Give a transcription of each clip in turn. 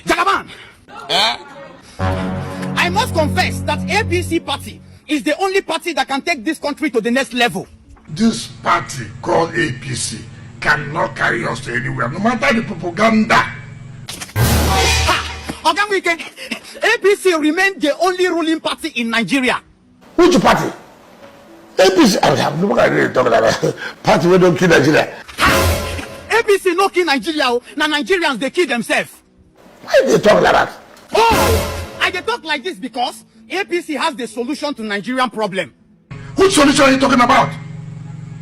Jagaban! I must confess that APC party is the only party that can take this country to the next level. This party called APC cannot carry us to anywhere, no matter the propaganda. Wike, APC remains the only ruling party in Nigeria. Which party? APC. I have no idea talking about party we don't kill Nigeria. APC no kill Nigeria. Now Nigerians they kill themselves. Why they talk like that? Oh, I dey talk like this because APC has the solution to Nigerian problem. Which solution are you talking about?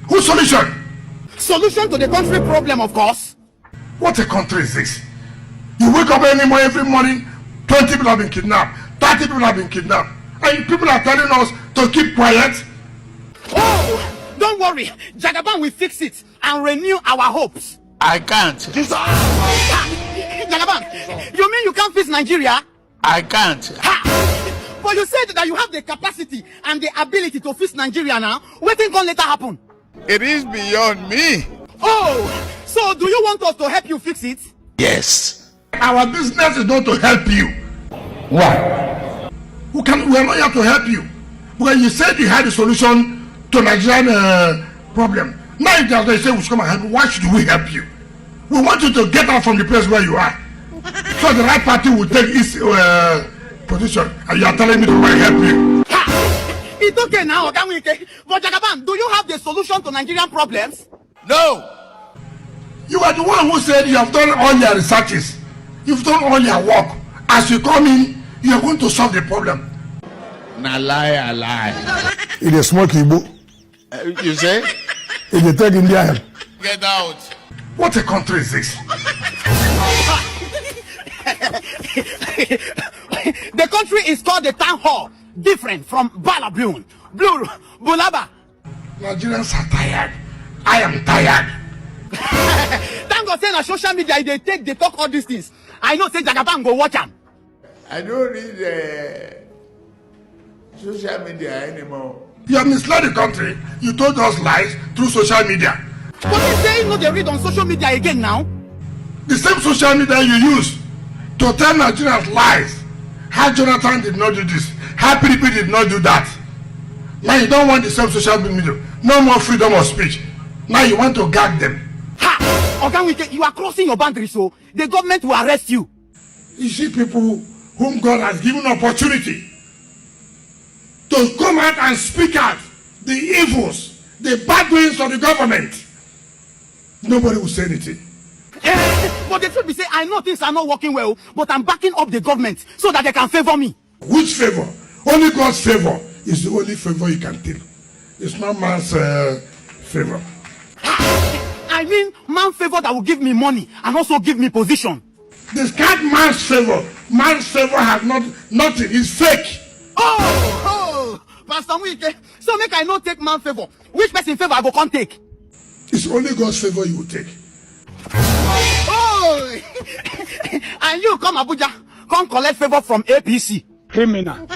Whose solution? Solution to the country problem, of course. What a country is this? You wake up every morning, 20 people have been kidnapped, 30 people have been kidnapped, and people are telling us to keep quiet. Oh, don't worry, Jagaban will fix it and renew our hopes. I can't. Jagaban, you mean you can't fix Nigeria? I can't. But you said that you have the capacity and the ability to fix Nigeria now. What can later happen? It is beyond me. Oh, so do you want us to help you fix it? Yes. Our business is not to help you. Why? We are not here to help you. Because you said you had a solution to Nigerian problem. Now they say we should come and help you. Why should we help you? We want you to get out from the place where you are. So the right party will take its position. And you are telling me to help you. It's okay now, Wike. But Jagaban, do you have the solution to Nigerian problems? No. You are the one who said you have done all your researches. You've done all your work. As you come in, you are going to solve the problem. Na lie, lie. It is smoking book. You say? It is taking the Get out. What a country is this? The country is called the town hall, different from Balabun, Blue, Bulaba. Nigerians are tired. I am tired. Thank God say na social media they talk all these things. I know say Jagaban go watch them. I don't read social media anymore. You have misled the country. You told us lies through social media. But you say no they read on social media again now. The same social media you use to tell Nigerians lies. How Jonathan did not do this. How PDP did not do that. Now you don't want the same social media. No more freedom of speech. Now you want to gag them. Wike, you are crossing your boundaries, so the government will arrest you. You see people whom God has given opportunity to come out and speak out the evils, the bad doings of the government. Nobody will say anything. But the truth be say, I know things are not working well, but I'm backing up the government so that they can favor me. Which favor? Only God's favor is the only favor you can take. It's not man's favor. I mean, man's favor that will give me money and also give me position. This can't man's favor. Man's favor has nothing. It's fake. Oh, Pastor Wike. So make I not take man's favor. Which person favor I go can't take? It's only God's favor you will take. Oh, and you come Abuja, come collect favor from APC. Criminal.